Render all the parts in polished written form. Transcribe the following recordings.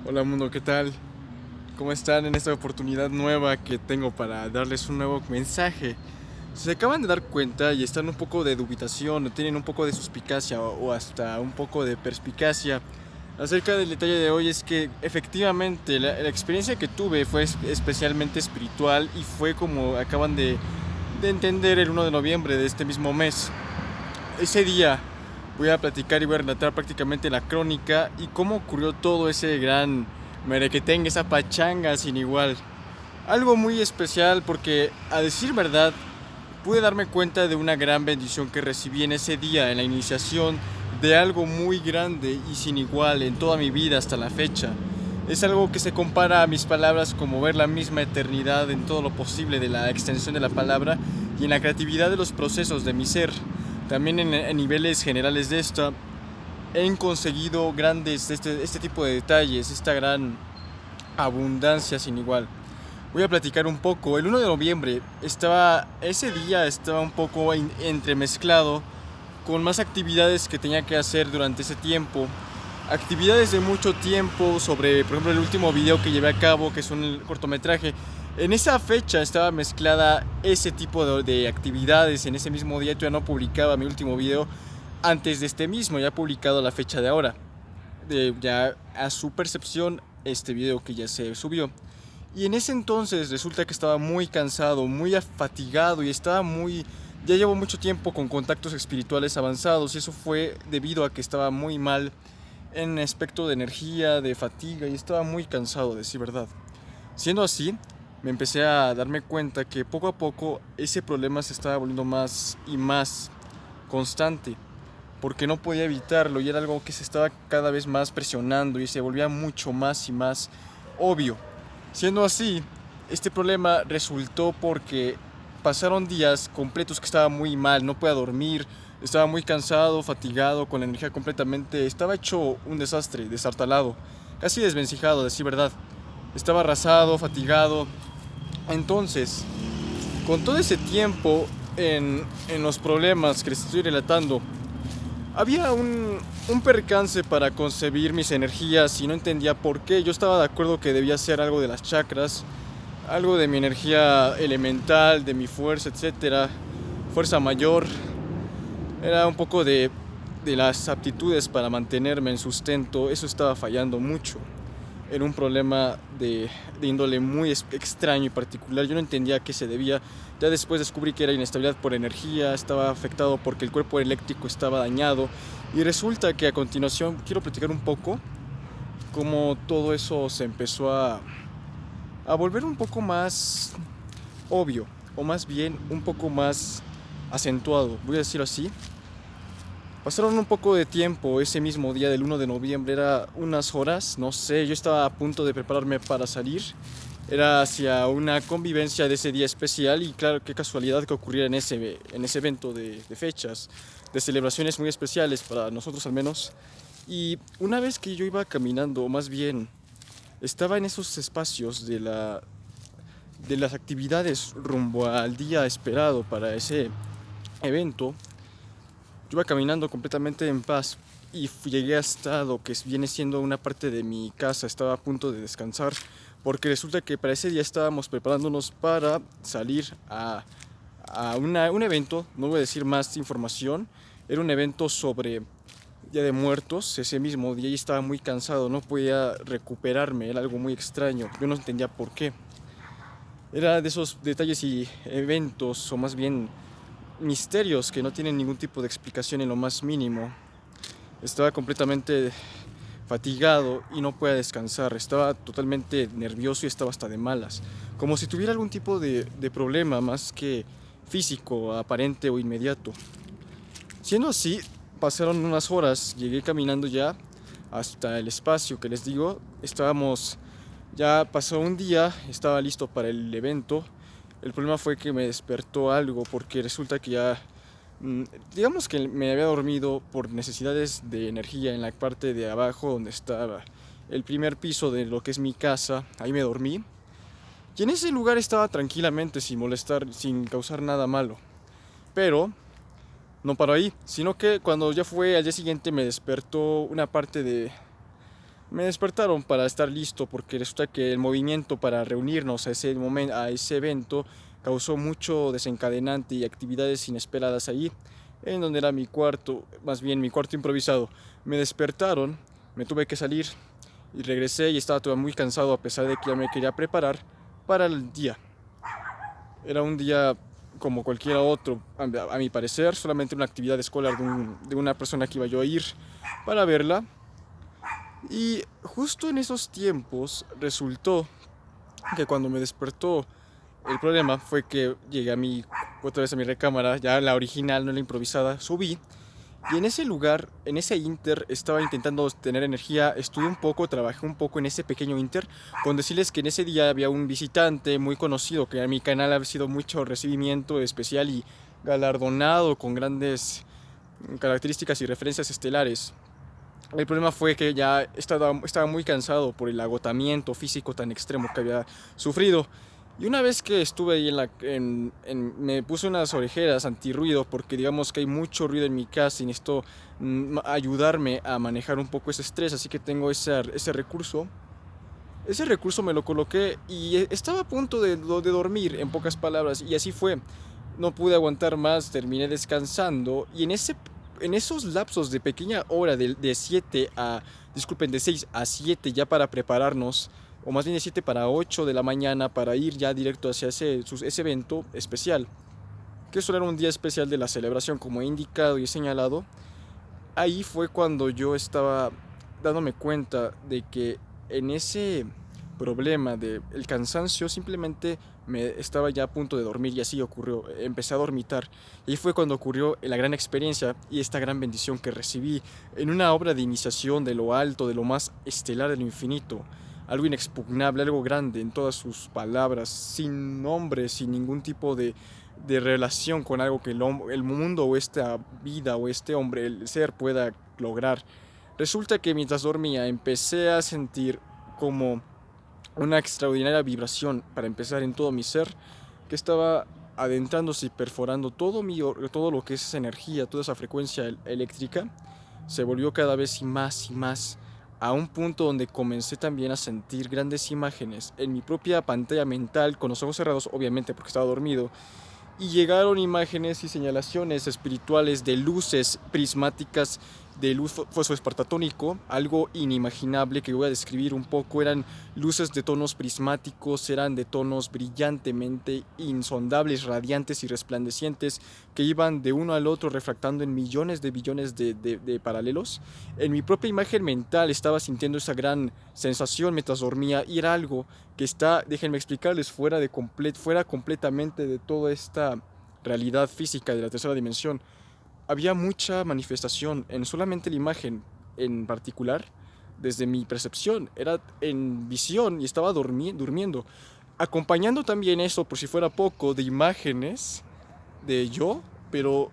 Hola mundo, ¿qué tal? ¿Cómo están en esta oportunidad nueva que tengo para darles un nuevo mensaje? Si se acaban de dar cuenta y están un poco de dubitación o tienen un poco de suspicacia o hasta un poco de perspicacia acerca del detalle de hoy, es que efectivamente la experiencia que tuve fue especialmente espiritual y fue como acaban de entender el 1 de noviembre de este mismo mes. Ese día voy a platicar y voy a relatar prácticamente la crónica y cómo ocurrió todo ese gran merequetengue, esa pachanga sin igual. Algo muy especial porque, a decir verdad, pude darme cuenta de una gran bendición que recibí en ese día, en la iniciación de algo muy grande y sin igual en toda mi vida hasta la fecha. Es algo que se compara a mis palabras como ver la misma eternidad en todo lo posible de la extensión de la palabra y en la creatividad de los procesos de mi ser. También en niveles generales de esta, he conseguido grandes este tipo de detalles, esta gran abundancia sin igual. Voy a platicar un poco. El 1 de noviembre ese día estaba un poco entremezclado con más actividades que tenía que hacer durante ese tiempo. Actividades de mucho tiempo sobre, por ejemplo, el último video que llevé a cabo, que es un cortometraje. En esa fecha estaba mezclada ese tipo de actividades. En ese mismo día yo ya no publicaba mi último video antes de este mismo, ya publicado a la fecha de ahora. Ya a su percepción, este video que ya se subió. Y en ese entonces resulta que estaba muy cansado, muy fatigado y estaba muy... Ya llevo mucho tiempo con contactos espirituales avanzados y eso fue debido a que estaba muy mal en aspecto de energía, de fatiga y estaba muy cansado, de decir verdad. Siendo así, me empecé a darme cuenta que poco a poco ese problema se estaba volviendo más y más constante, porque no podía evitarlo y era algo que se estaba cada vez más presionando y se volvía mucho más y más obvio. Siendo así, este problema resultó porque pasaron días completos que estaba muy mal, no podía dormir, estaba muy cansado, fatigado, con la energía completamente, estaba hecho un desastre, desartalado, casi desvencijado, a decir verdad. Estaba arrasado, fatigado. Entonces, con todo ese tiempo en los problemas que les estoy relatando, había un percance para concebir mis energías y no entendía por qué. Yo estaba de acuerdo que debía ser algo de las chakras, algo de mi energía elemental, de mi fuerza, etcétera, fuerza mayor. Era un poco de las aptitudes para mantenerme en sustento. Eso estaba fallando mucho. Era un problema de índole muy extraño y particular. Yo no entendía a qué se debía. Ya después descubrí que era inestabilidad por energía, estaba afectado porque el cuerpo eléctrico estaba dañado. Y resulta que a continuación quiero platicar un poco cómo todo eso se empezó a volver un poco más obvio, o más bien un poco más acentuado, voy a decirlo así. Pasaron un poco de tiempo ese mismo día del 1 de noviembre, era unas horas, no sé, yo estaba a punto de prepararme para salir. Era hacia una convivencia de ese día especial y claro, qué casualidad que ocurriera en ese evento de fechas, de celebraciones muy especiales para nosotros al menos. Y una vez que yo iba caminando, o más bien estaba en esos espacios de las actividades rumbo al día esperado para ese evento, yo iba caminando completamente en paz y llegué hasta lo que viene siendo una parte de mi casa. Estaba a punto de descansar porque resulta que para ese día estábamos preparándonos para salir un evento. No voy a decir más información. Era un evento sobre Día de Muertos. Ese mismo día y estaba muy cansado, no podía recuperarme, era algo muy extraño. Yo no entendía por qué. Era de esos detalles y eventos, o más bien misterios, que no tienen ningún tipo de explicación en lo más mínimo. Estaba completamente fatigado y no podía descansar. Estaba totalmente nervioso y estaba hasta de malas. Como si tuviera algún tipo de problema más que físico, aparente o inmediato. Siendo así, pasaron unas horas, llegué caminando ya hasta el espacio que les digo. Ya pasó un día, estaba listo para el evento. El problema fue que me despertó algo porque resulta que ya, mm, digamos que me había dormido por necesidades de energía en la parte de abajo donde estaba el primer piso de lo que es mi casa. Ahí me dormí. Y en ese lugar estaba tranquilamente, sin molestar, sin causar nada malo. Pero no paró ahí, sino que cuando ya fue al día siguiente me despertó una parte Me despertaron para estar listo porque resulta que el movimiento para reunirnos a ese momento, a ese evento, causó mucho desencadenante y actividades inesperadas allí, en donde era mi cuarto, más bien mi cuarto improvisado. Me despertaron, me tuve que salir y regresé y estaba todavía muy cansado a pesar de que ya me quería preparar para el día. Era un día como cualquiera otro, a mi parecer, solamente una actividad escolar de una persona que iba yo a ir para verla. Y justo en esos tiempos resultó que cuando me despertó, el problema fue que llegué otra vez a mi recámara, ya la original, no la improvisada, subí. Y en ese lugar, en ese inter, estaba intentando tener energía, estudié un poco, trabajé un poco en ese pequeño inter, con decirles que en ese día había un visitante muy conocido, que a mi canal ha sido mucho recibimiento especial y galardonado con grandes características y referencias estelares. El problema fue que ya estaba muy cansado por el agotamiento físico tan extremo que había sufrido. Y una vez que estuve ahí me puse unas orejeras antirruido porque digamos que hay mucho ruido en mi casa y necesito ayudarme a manejar un poco ese estrés, así que tengo ese recurso. Ese recurso me lo coloqué y estaba a punto de dormir, en pocas palabras, y así fue. No pude aguantar más, terminé descansando y en esos lapsos de pequeña hora de 7 a, disculpen, de 6 a 7 ya para prepararnos, o más bien de 7 para 8 de la mañana para ir ya directo hacia ese evento especial, que eso era un día especial de la celebración como he indicado y he señalado. Ahí fue cuando yo estaba dándome cuenta de que en ese problema del cansancio simplemente me estaba ya a punto de dormir y así ocurrió. Empecé a dormitar y ahí fue cuando ocurrió la gran experiencia y esta gran bendición que recibí en una obra de iniciación de lo alto, de lo más estelar de lo infinito. Algo inexpugnable, algo grande en todas sus palabras, sin nombre, sin ningún tipo de relación con algo que el mundo o esta vida o este hombre, el ser pueda lograr. Resulta que mientras dormía empecé a sentir como una extraordinaria vibración para empezar en todo mi ser que estaba adentrándose y perforando todo lo que es esa energía, toda esa frecuencia eléctrica, se volvió cada vez y más a un punto donde comencé también a sentir grandes imágenes en mi propia pantalla mental, con los ojos cerrados, obviamente porque estaba dormido, y llegaron imágenes y señalaciones espirituales de luces prismáticas de luz fosfoespartatónico, algo inimaginable que voy a describir un poco. Eran luces de tonos prismáticos, eran de tonos brillantemente insondables, radiantes y resplandecientes que iban de uno al otro refractando en millones de billones de paralelos. En mi propia imagen mental estaba sintiendo esa gran sensación mientras dormía y era algo que está, déjenme explicarles, fuera completamente de toda esta realidad física de la tercera dimensión. Había mucha manifestación en solamente la imagen en particular, desde mi percepción, era en visión y estaba durmiendo, acompañando también eso, por si fuera poco, de imágenes de yo, pero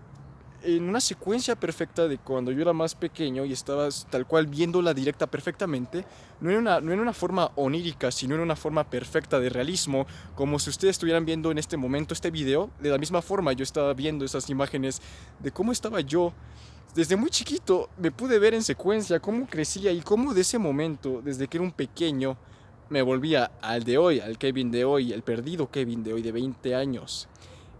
en una secuencia perfecta de cuando yo era más pequeño y estabas tal cual viéndola directa perfectamente, no en una forma onírica, sino en una forma perfecta de realismo, como si ustedes estuvieran viendo en este momento este video. De la misma forma yo estaba viendo esas imágenes de cómo estaba yo. Desde muy chiquito me pude ver en secuencia cómo crecía y cómo de ese momento, desde que era un pequeño, me volvía al de hoy, al Kevin de hoy, el perdido Kevin de hoy de 20 años.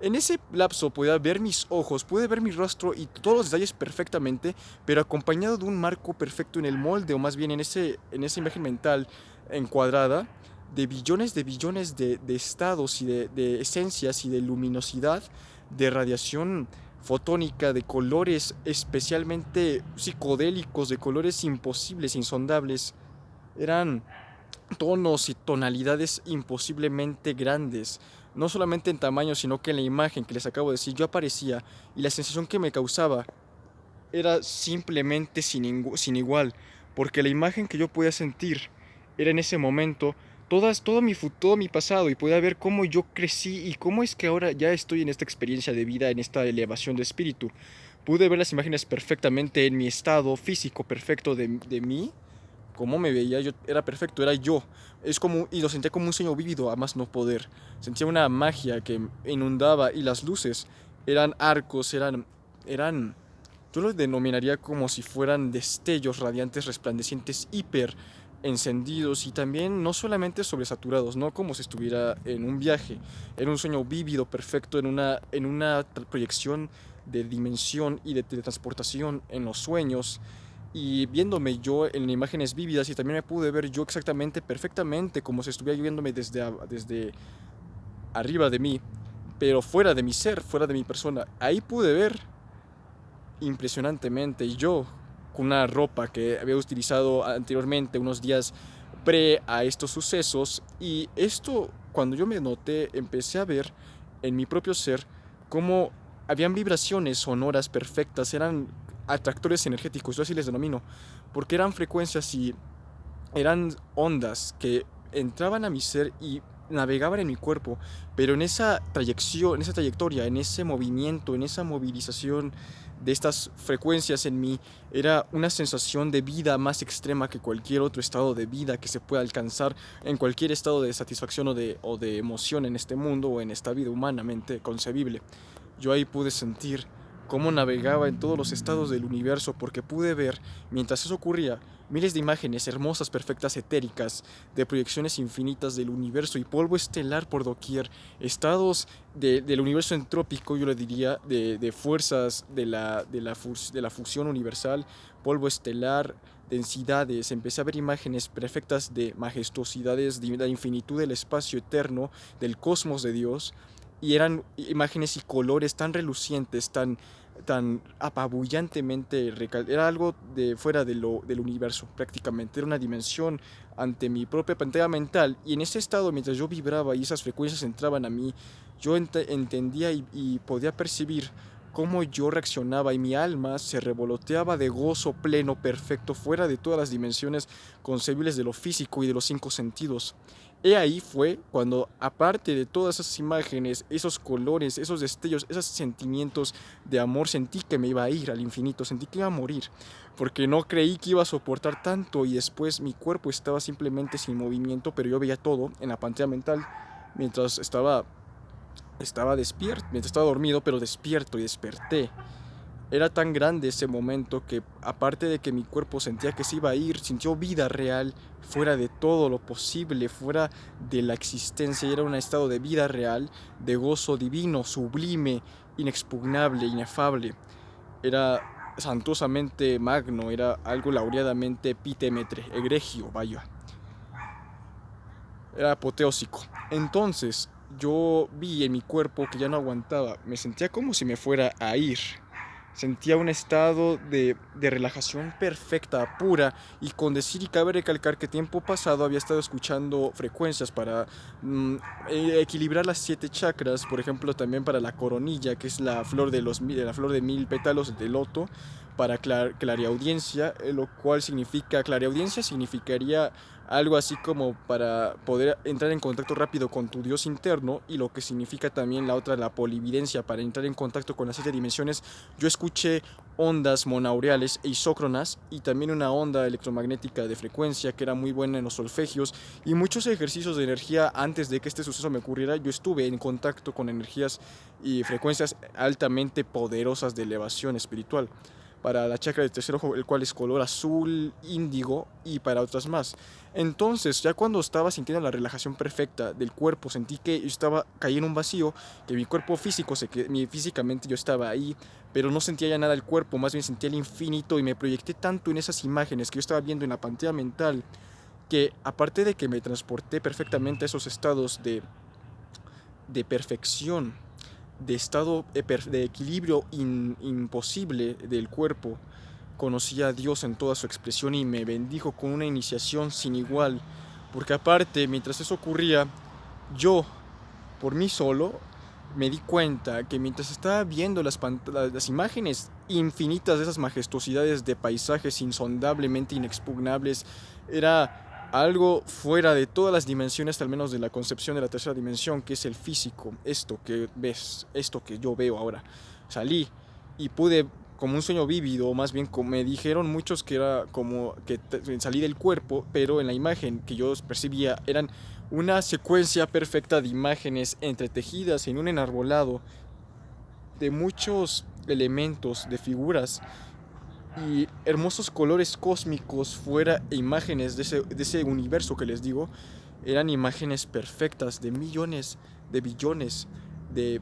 En ese lapso podía ver mis ojos, pude ver mi rostro y todos los detalles perfectamente, pero acompañado de un marco perfecto en el molde, o más bien en esa imagen mental encuadrada, de billones de estados y de esencias y de luminosidad, de radiación fotónica, de colores especialmente psicodélicos, de colores imposibles, insondables. Eran tonos y tonalidades imposiblemente grandes, no solamente en tamaño, sino que en la imagen que les acabo de decir, yo aparecía y la sensación que me causaba era simplemente sin igual, porque la imagen que yo podía sentir era en ese momento todo mi pasado y podía ver cómo yo crecí y cómo es que ahora ya estoy en esta experiencia de vida, en esta elevación de espíritu. Pude ver las imágenes perfectamente en mi estado físico perfecto de mí, cómo me veía, yo era perfecto, era yo. Y lo sentía como un sueño vívido, a más no poder. Sentía una magia que inundaba y las luces eran arcos, eran, yo lo denominaría como si fueran destellos radiantes, resplandecientes, hiper encendidos y también no solamente sobresaturados, no como si estuviera en un viaje, era un sueño vívido, perfecto, en una proyección de dimensión y de teletransportación en los sueños y viéndome yo en imágenes vívidas y también me pude ver yo exactamente, perfectamente, como si estuviera yo viéndome desde arriba de mí, pero fuera de mi ser, fuera de mi persona. Ahí pude ver impresionantemente yo con una ropa que había utilizado anteriormente, unos días pre a estos sucesos, y esto cuando yo me noté empecé a ver en mi propio ser cómo habían vibraciones sonoras perfectas, eran atractores energéticos, yo así les denomino, porque eran frecuencias y eran ondas que entraban a mi ser y navegaban en mi cuerpo, pero en esa trayección, en esa trayectoria, en ese movimiento, en esa movilización de estas frecuencias en mí, era una sensación de vida más extrema que cualquier otro estado de vida que se pueda alcanzar en cualquier estado de satisfacción o de emoción en este mundo o en esta vida humanamente concebible. Yo ahí pude sentir cómo navegaba en todos los estados del universo porque pude ver, mientras eso ocurría, miles de imágenes hermosas, perfectas, etéricas, de proyecciones infinitas del universo y polvo estelar por doquier, estados del universo entrópico, yo le diría, de fuerzas de la fusión universal, polvo estelar, densidades, empecé a ver imágenes perfectas de majestuosidades, de la infinitud del espacio eterno, del cosmos de Dios, y eran imágenes y colores tan relucientes, tan apabullantemente era algo de fuera del universo prácticamente, era una dimensión ante mi propia pantalla mental y en ese estado mientras yo vibraba y esas frecuencias entraban a mí, yo entendía y podía percibir cómo yo reaccionaba y mi alma se revoloteaba de gozo pleno, perfecto, fuera de todas las dimensiones concebibles de lo físico y de los cinco sentidos. He ahí fue cuando, aparte de todas esas imágenes, esos colores, esos destellos, esos sentimientos de amor, sentí que me iba a ir al infinito, sentí que iba a morir, porque no creí que iba a soportar tanto y después mi cuerpo estaba simplemente sin movimiento, pero yo veía todo en la pantalla mental mientras estaba despierto, mientras estaba dormido, pero despierto y desperté. Era tan grande ese momento que aparte de que mi cuerpo sentía que se iba a ir, sintió vida real, fuera de todo lo posible, fuera de la existencia, y era un estado de vida real, de gozo divino, sublime, inexpugnable, inefable. Era santuosamente magno, era algo laureadamente epítemetre, egregio, vaya. Era apoteósico. Entonces, yo vi en mi cuerpo que ya no aguantaba, me sentía como si me fuera a ir. Sentía un estado de relajación perfecta, pura, y con decir y cabe recalcar que tiempo pasado había estado escuchando frecuencias para equilibrar las 7 chakras, por ejemplo también para la coronilla, que es la flor de 1000 pétalos de loto, para clariaudiencia, lo cual significa, clariaudiencia significaría algo así como para poder entrar en contacto rápido con tu Dios interno, y lo que significa también la otra, la polividencia, para entrar en contacto con las 7 dimensiones. Yo escuché ondas monaureales e isócronas y también una onda electromagnética de frecuencia que era muy buena en los solfegios y muchos ejercicios de energía. Antes de que este suceso me ocurriera, yo estuve en contacto con energías y frecuencias altamente poderosas de elevación espiritual para la chakra del tercer ojo, el cual es color azul índigo, y para otras más. Entonces, ya cuando estaba sintiendo la relajación perfecta del cuerpo, sentí que yo caí en un vacío, que mi cuerpo físico, físicamente yo estaba ahí, pero no sentía ya nada del cuerpo, más bien sentía el infinito y me proyecté tanto en esas imágenes que yo estaba viendo en la pantalla mental, que aparte de que me transporté perfectamente a esos estados de perfección, de estado de equilibrio imposible del cuerpo, conocí a Dios en toda su expresión y me bendijo con una iniciación sin igual, porque aparte, mientras eso ocurría, yo, por mí solo, me di cuenta que mientras estaba viendo las imágenes infinitas de esas majestuosidades de paisajes insondablemente inexpugnables, era algo fuera de todas las dimensiones, al menos de la concepción de la tercera dimensión, que es el físico, esto que ves, esto que yo veo ahora. Salí y pude, como un sueño vívido, o más bien como me dijeron muchos que era como que salí del cuerpo, pero en la imagen que yo percibía eran una secuencia perfecta de imágenes entretejidas en un enarbolado de muchos elementos, de figuras y hermosos colores cósmicos fuera e imágenes de ese universo que les digo. Eran imágenes perfectas de millones, de billones, de,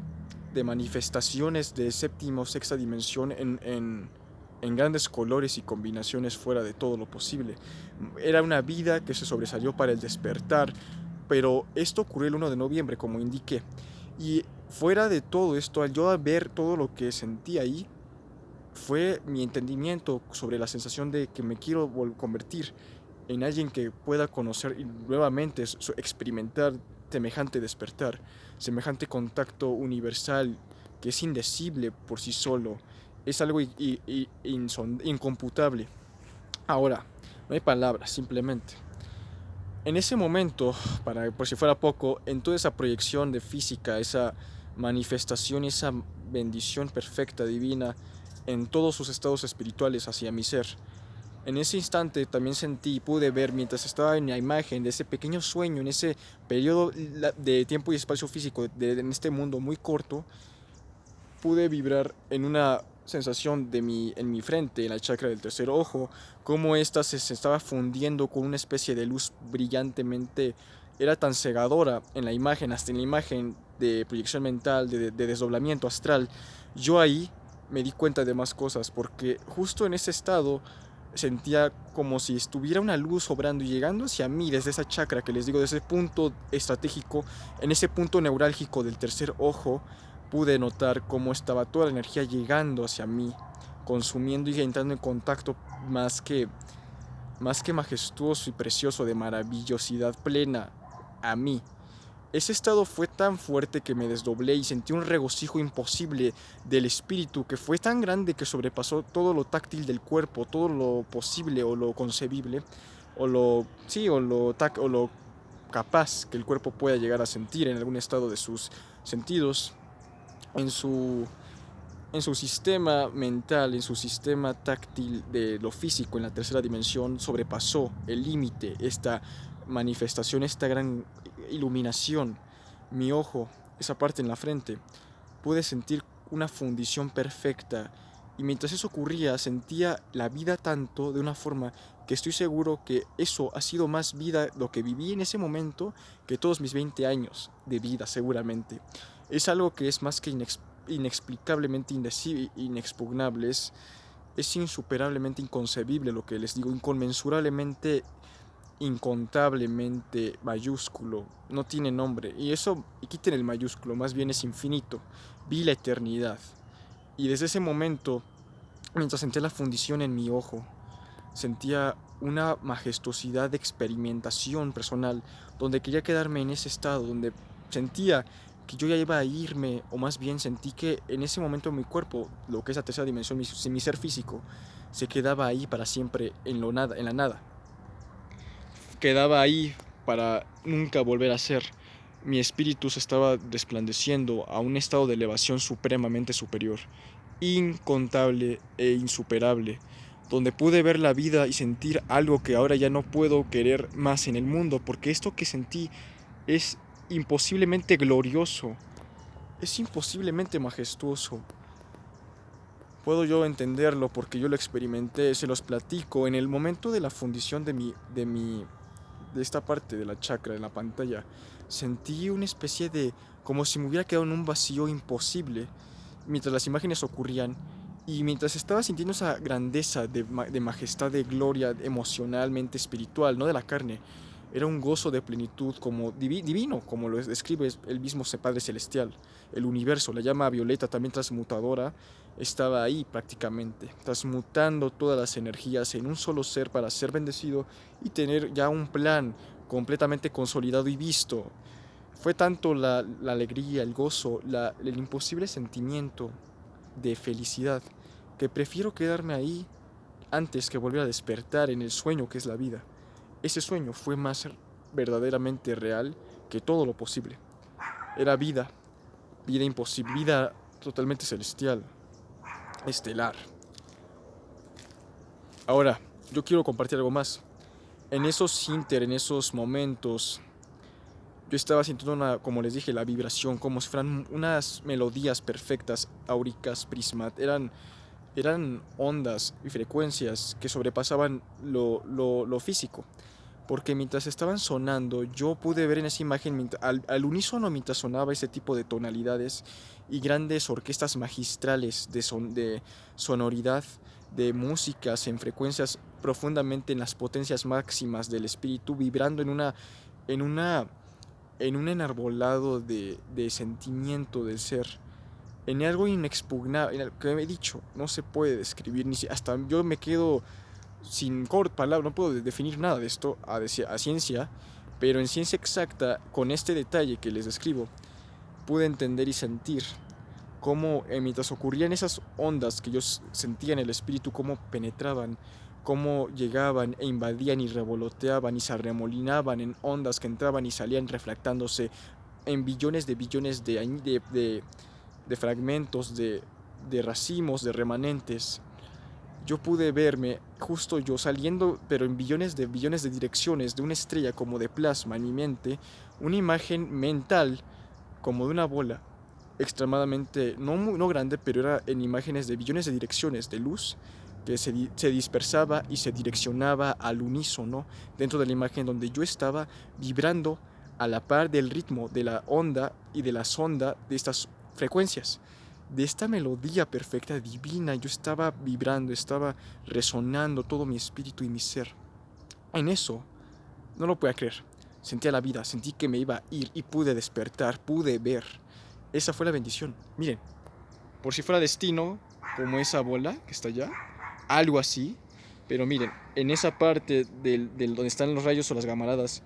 de manifestaciones de séptima o sexta dimensión en grandes colores y combinaciones fuera de todo lo posible. Era una vida que se sobresalió para el despertar, pero esto ocurrió el 1 de noviembre, como indiqué. Y fuera de todo esto, al yo ver todo lo que sentí ahí, fue mi entendimiento sobre la sensación de que me quiero convertir en alguien que pueda conocer y nuevamente experimentar semejante despertar, semejante contacto universal que es indecible por sí solo, es algo incomputable. Ahora, no hay palabras, simplemente. En ese momento, por si fuera poco, en toda esa proyección de física, esa manifestación, esa bendición perfecta, divina, en todos sus estados espirituales hacia mi ser, en ese instante también sentí y pude ver mientras estaba en la imagen de ese pequeño sueño, en ese periodo de tiempo y espacio físico, en este mundo muy corto, pude vibrar en una sensación en mi frente, en la chakra del tercer ojo, cómo ésta se estaba fundiendo con una especie de luz brillantemente, era tan cegadora en la imagen, hasta en la imagen de proyección mental, de desdoblamiento astral. Yo ahí me di cuenta de más cosas, porque justo en ese estado sentía como si estuviera una luz obrando y llegando hacia mí desde esa chakra que les digo, desde ese punto estratégico, en ese punto neurálgico del tercer ojo, pude notar cómo estaba toda la energía llegando hacia mí, consumiendo y entrando en contacto más que majestuoso y precioso, de maravillosidad plena a mí. Ese estado fue tan fuerte que me desdoblé y sentí un regocijo imposible del espíritu que fue tan grande que sobrepasó todo lo táctil del cuerpo, todo lo posible o lo concebible, o lo capaz que el cuerpo pueda llegar a sentir en algún estado de sus sentidos, en su, en su sistema mental, en su sistema táctil de lo físico, en la tercera dimensión, sobrepasó el límite, esta manifestación, esta gran iluminación. Mi ojo, esa parte en la frente, pude sentir una fundición perfecta, y mientras eso ocurría sentía la vida tanto de una forma que estoy seguro que eso ha sido más vida lo que viví en ese momento que todos mis 20 años de vida seguramente. Es algo que es más que inexplicablemente inexpugnable, es insuperablemente inconcebible lo que les digo, inconmensurablemente, incontablemente mayúsculo, no tiene nombre. Y eso, y quiten el mayúsculo, más bien es infinito. Vi la eternidad. Y desde ese momento, mientras sentía la fundición en mi ojo, sentía una majestuosidad de experimentación personal, donde quería quedarme en ese estado, donde sentía que yo ya iba a irme, o más bien sentí que en ese momento mi cuerpo, lo que es la tercera dimensión, mi ser físico, se quedaba ahí para siempre en la nada. Quedaba ahí para nunca volver a ser. Mi espíritu se estaba resplandeciendo a un estado de elevación supremamente superior, incontable e insuperable, donde pude ver la vida y sentir algo que ahora ya no puedo querer más en el mundo, porque esto que sentí es imposiblemente glorioso, es imposiblemente majestuoso. Puedo yo entenderlo porque yo lo experimenté, se los platico. En el momento de la fundición de esta parte de la chakra en la pantalla, sentí una especie de, como si me hubiera quedado en un vacío imposible mientras las imágenes ocurrían, y mientras estaba sintiendo esa grandeza de majestad, de gloria emocionalmente espiritual, no de la carne. Era un gozo de plenitud como divino, como lo describe el mismo Padre Celestial. El universo, la llama violeta también transmutadora, estaba ahí prácticamente, transmutando todas las energías en un solo ser para ser bendecido y tener ya un plan completamente consolidado y visto. Fue tanto la alegría, el gozo, el imposible sentimiento de felicidad, que prefiero quedarme ahí antes que volver a despertar en el sueño que es la vida. Ese sueño fue más verdaderamente real que todo lo posible. Era vida, vida imposible, vida totalmente celestial, estelar. Ahora, yo quiero compartir algo más. En esos momentos, yo estaba sintiendo como les dije, la vibración, como si fueran unas melodías perfectas, áuricas, eran eran ondas y frecuencias que sobrepasaban lo físico. Porque mientras estaban sonando, yo pude ver en esa imagen al unísono mientras sonaba ese tipo de tonalidades y grandes orquestas magistrales de sonoridad, de músicas en frecuencias profundamente en las potencias máximas del espíritu, vibrando en una, en un enarbolado de sentimiento del ser, en algo inexpugnable, en algo que he dicho, no se puede describir, hasta yo me quedo sin palabras, no puedo definir nada de esto a ciencia, pero en ciencia exacta, con este detalle que les describo, pude entender y sentir cómo mientras ocurrían esas ondas que yo sentía en el espíritu, cómo penetraban, cómo llegaban e invadían y revoloteaban y se arremolinaban en ondas que entraban y salían reflectándose en billones de fragmentos, de racimos, de remanentes. Yo pude verme justo yo saliendo, pero en billones de direcciones de una estrella como de plasma en mi mente, una imagen mental como de una bola extremadamente, no grande, pero era en imágenes de billones de direcciones de luz que se dispersaba y se direccionaba al unísono dentro de la imagen donde yo estaba vibrando a la par del ritmo de la onda y de la sonda de estas frecuencias, de esta melodía perfecta, divina. Yo estaba vibrando, estaba resonando todo mi espíritu y mi ser. En eso, no lo podía creer. Sentía la vida, sentí que me iba a ir y pude despertar, pude ver. Esa fue la bendición. Miren, por si fuera destino, como esa bola que está allá, algo así. Pero miren, en esa parte del donde están los rayos o las gamaradas,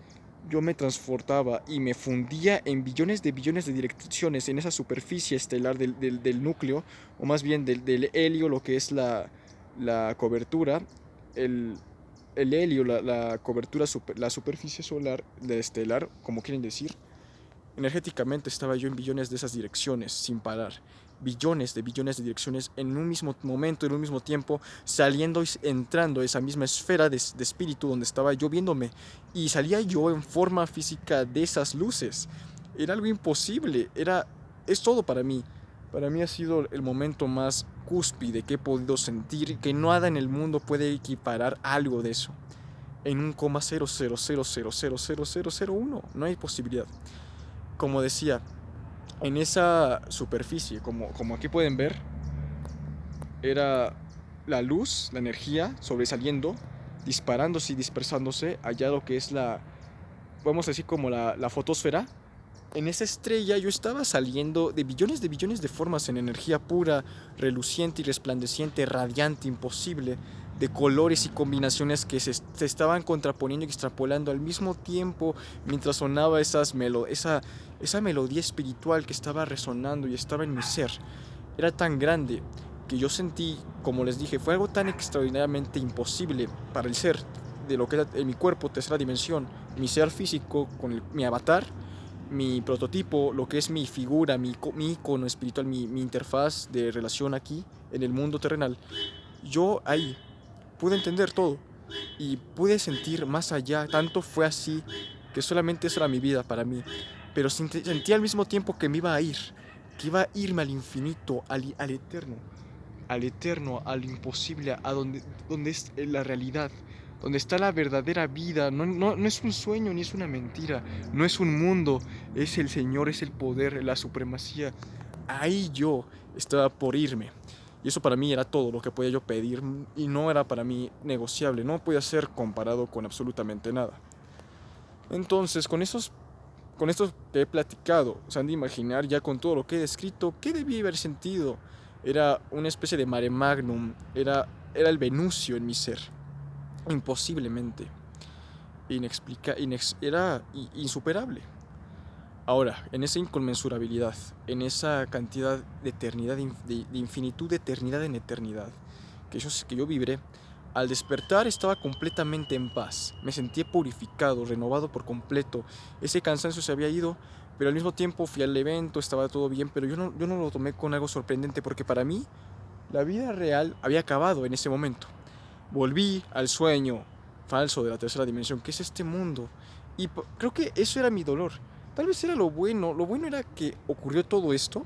yo me transportaba y me fundía en billones de direcciones en esa superficie estelar del núcleo, o más bien del helio, lo que es la cobertura, el, el helio, la cobertura, la superficie solar, de estelar, como quieren decir. Energéticamente estaba yo en billones de esas direcciones, sin parar. Billones de direcciones en un mismo momento, en un mismo tiempo, saliendo y entrando a esa misma esfera de espíritu donde estaba yo viéndome. Y salía yo en forma física de esas luces. Era algo imposible, es todo para mí. Para mí ha sido el momento más cúspide que he podido sentir, que nada en el mundo puede equiparar algo de eso. En un coma 0,00000001, no hay posibilidad. Como decía, en esa superficie, como aquí pueden ver, era la luz, la energía sobresaliendo, disparándose y dispersándose allá lo que es vamos a decir como la fotosfera. En esa estrella yo estaba saliendo de billones de formas en energía pura, reluciente y resplandeciente, radiante, imposible, de colores y combinaciones que se estaban contraponiendo y extrapolando al mismo tiempo mientras sonaba esa melodía espiritual que estaba resonando y estaba en mi ser. Era tan grande que yo sentí, como les dije, fue algo tan extraordinariamente imposible para el ser de lo que era en mi cuerpo, tercera dimensión, mi ser físico con mi avatar, mi prototipo, lo que es mi figura, mi icono espiritual, mi interfaz de relación aquí en el mundo terrenal. Yo ahí pude entender todo y pude sentir más allá. Tanto fue así que solamente eso era mi vida para mí. Pero sentí al mismo tiempo que me iba a ir, que iba a irme al infinito, al eterno, al imposible, a donde es la realidad, donde está la verdadera vida. No es un sueño ni es una mentira, no es un mundo, es el Señor, es el poder, la supremacía. Ahí yo estaba por irme. Y eso para mí era todo lo que podía yo pedir y no era para mí negociable, no podía ser comparado con absolutamente nada. Entonces, con esto que he platicado, se han de imaginar ya con todo lo que he descrito, ¿qué debía haber sentido? Era una especie de mare magnum, era el Venucio en mi ser, imposiblemente, era insuperable. Ahora, en esa inconmensurabilidad, en esa cantidad de eternidad, de infinitud de eternidad en eternidad, que yo vibré, al despertar estaba completamente en paz. Me sentía purificado, renovado por completo. Ese cansancio se había ido, pero al mismo tiempo fui al evento, estaba todo bien, pero yo no lo tomé con algo sorprendente porque para mí la vida real había acabado en ese momento. Volví al sueño falso de la tercera dimensión, que es este mundo. Y creo que eso era mi dolor. Tal vez era lo bueno era que ocurrió todo esto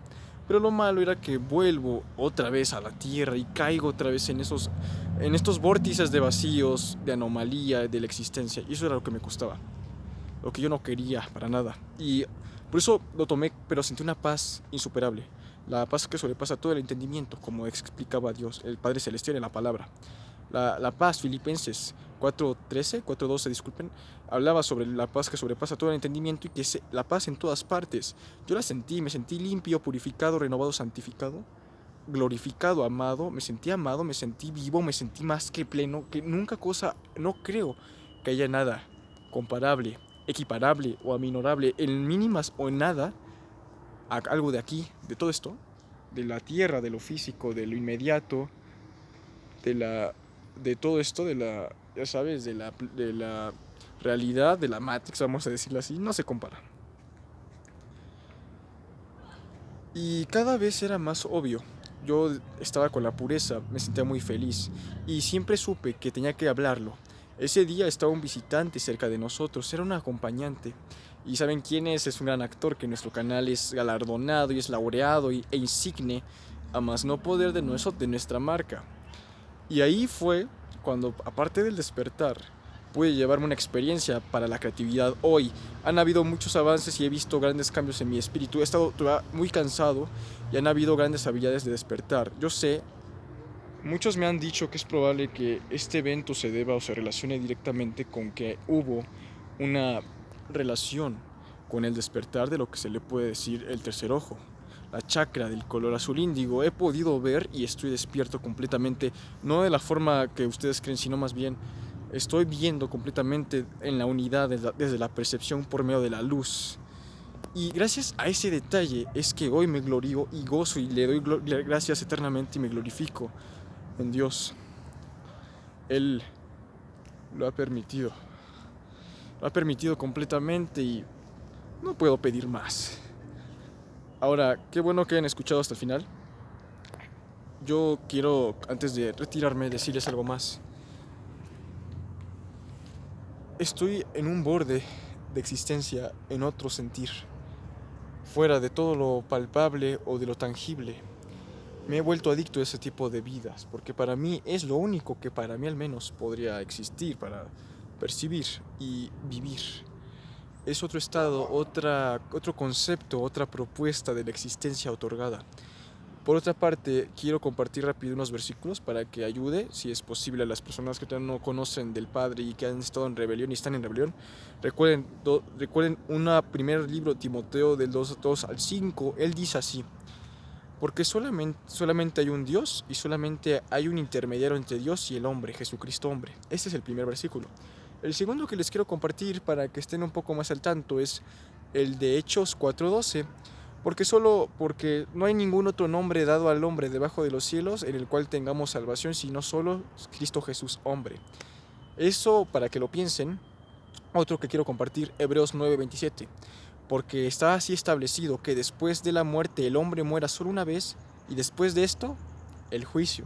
Pero lo malo era que vuelvo otra vez a la tierra y caigo otra vez en estos vórtices de vacíos, de anomalía, de la existencia. Y eso era lo que me costaba, lo que yo no quería para nada. Y por eso lo tomé, pero sentí una paz insuperable. La paz que sobrepasa todo el entendimiento, como explicaba Dios, el Padre Celestial en la palabra. La paz, Filipenses 4:13, 4:12, disculpen, hablaba sobre la paz que sobrepasa todo el entendimiento y que es la paz en todas partes. Yo la sentí, me sentí limpio, purificado, renovado, santificado, glorificado, amado, me sentí vivo, me sentí más que pleno, que nunca cosa, no creo que haya nada comparable, equiparable o aminorable en mínimas o en nada a algo de aquí, de todo esto, de la tierra, de lo físico, de lo inmediato, de la de todo esto, de la, ya sabes, de la realidad, de la Matrix, vamos a decirlo así, no se compara. Y cada vez era más obvio. Yo estaba con la pureza, me sentía muy feliz y siempre supe que tenía que hablarlo. Ese día estaba un visitante cerca de nosotros, era un acompañante. ¿Y saben quién es? Es un gran actor que en nuestro canal es galardonado y es laureado e insigne a más no poder de nuestra marca. Y ahí fue cuando, aparte del despertar, pude llevarme una experiencia para la creatividad hoy. Han habido muchos avances y he visto grandes cambios en mi espíritu. He estado muy cansado y han habido grandes habilidades de despertar. Yo sé, muchos me han dicho que es probable que este evento se deba o se relacione directamente con que hubo una relación con el despertar de lo que se le puede decir el tercer ojo, la chakra del color azul índigo. He podido ver y estoy despierto completamente, no de la forma que ustedes creen, sino más bien estoy viendo completamente en la unidad desde la percepción por medio de la luz. Y gracias a ese detalle es que hoy me glorío y gozo y le doy gracias eternamente y me glorifico en Dios. Él lo ha permitido. Lo ha permitido completamente y no puedo pedir más. Ahora, qué bueno que hayan escuchado hasta el final. Yo quiero, antes de retirarme, decirles algo más. Estoy en un borde de existencia, en otro sentir, fuera de todo lo palpable o de lo tangible. Me he vuelto adicto a ese tipo de vidas, porque para mí es lo único que para mí al menos podría existir, para percibir y vivir. Es otro estado, otro concepto, otra propuesta de la existencia otorgada. Por otra parte, quiero compartir rápido unos versículos para que ayude, si es posible, a las personas que todavía no conocen del Padre y que han estado en rebelión y están en rebelión. Recuerden un primer libro, Timoteo, del 2 al 5, él dice así: porque solamente hay un Dios y solamente hay un intermediario entre Dios y el hombre, Jesucristo hombre. Este es el primer versículo. El segundo que les quiero compartir para que estén un poco más al tanto es el de Hechos 4:12. Porque no hay ningún otro nombre dado al hombre debajo de los cielos en el cual tengamos salvación, sino solo Cristo Jesús hombre. Eso para que lo piensen. Otro que quiero compartir, Hebreos 9:27. Porque está así establecido que después de la muerte el hombre muera solo una vez y después de esto, el juicio.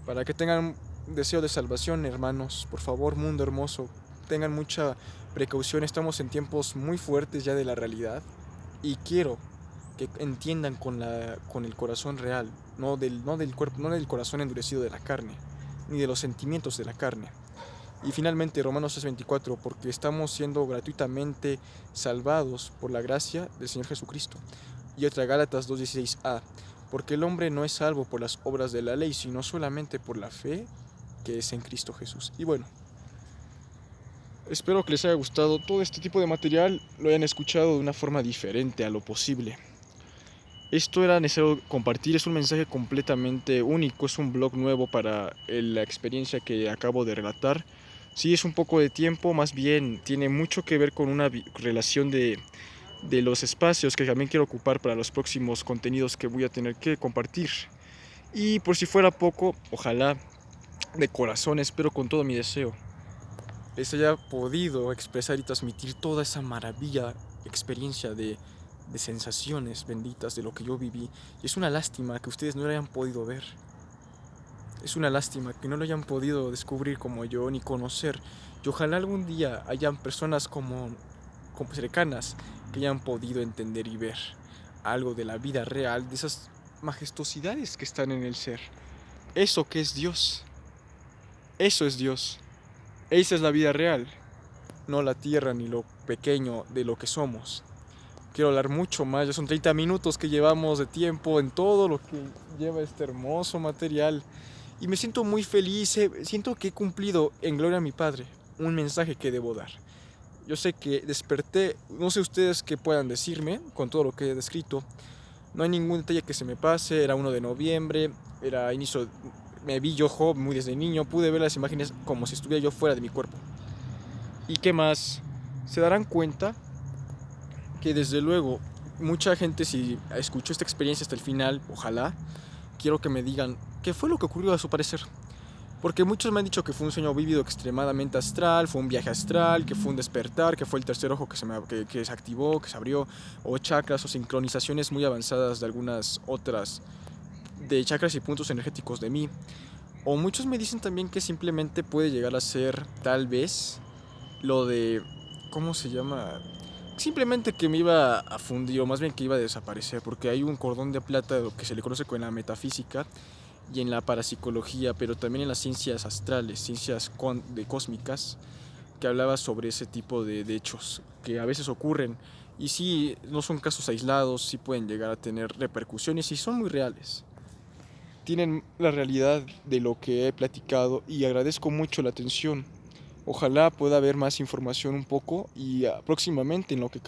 Para que tengan deseo de salvación, hermanos, por favor, mundo hermoso, tengan mucha precaución. Estamos en tiempos muy fuertes ya de la realidad y quiero que entiendan con el corazón real, no del cuerpo, no del corazón endurecido de la carne, ni de los sentimientos de la carne. Y finalmente Romanos 6:24, porque estamos siendo gratuitamente salvados por la gracia del Señor Jesucristo. Y otra, Gálatas 2:16a, porque el hombre no es salvo por las obras de la ley, sino solamente por la fe que es en Cristo Jesús. Y bueno, espero que les haya gustado todo este tipo de material, lo hayan escuchado de una forma diferente a lo posible. Esto era necesario compartir, es un mensaje completamente único, es un blog nuevo para la experiencia que acabo de relatar. Sí, es un poco de tiempo, más bien tiene mucho que ver con una relación de los espacios que también quiero ocupar para los próximos contenidos que voy a tener que compartir. Y por si fuera poco, ojalá de corazón, espero con todo mi deseo, les haya podido expresar y transmitir toda esa maravilla, experiencia de sensaciones benditas de lo que yo viví. Y es una lástima que ustedes no lo hayan podido ver. Es una lástima que no lo hayan podido descubrir como yo, ni conocer. Y ojalá algún día hayan personas como cercanas que hayan podido entender y ver algo de la vida real, de esas majestuosidades que están en el ser. Eso que es Dios. Eso es Dios. Esa es la vida real, no la tierra ni lo pequeño de lo que somos. Quiero hablar mucho más, ya son 30 minutos que llevamos de tiempo en todo lo que lleva este hermoso material. Y me siento muy feliz, siento que he cumplido en gloria a mi Padre un mensaje que debo dar. Yo sé que desperté, no sé ustedes qué puedan decirme con todo lo que he descrito. No hay ningún detalle que se me pase, era 1 de noviembre, era inicio, me vi yo joven muy desde niño, pude ver las imágenes como si estuviera yo fuera de mi cuerpo. ¿Y qué más? Se darán cuenta que desde luego mucha gente, si escuchó esta experiencia hasta el final, ojalá, quiero que me digan qué fue lo que ocurrió a su parecer. Porque muchos me han dicho que fue un sueño vívido extremadamente astral, fue un viaje astral, que fue un despertar, que fue el tercer ojo que se activó, que se abrió, o chakras o sincronizaciones muy avanzadas de algunas otras, de chakras y puntos energéticos de mí. O muchos me dicen también que simplemente puede llegar a ser tal vez lo de, ¿cómo se llama? Simplemente que me iba a fundir, o más bien que iba a desaparecer, porque hay un cordón de plata, lo que se le conoce con la metafísica y en la parapsicología, pero también en las ciencias astrales, ciencias cósmicas, que hablaba sobre ese tipo de hechos que a veces ocurren. Y sí, no son casos aislados, sí pueden llegar a tener repercusiones y son muy reales. Tienen la realidad de lo que he platicado y agradezco mucho la atención. Ojalá pueda haber más información un poco y próximamente en lo que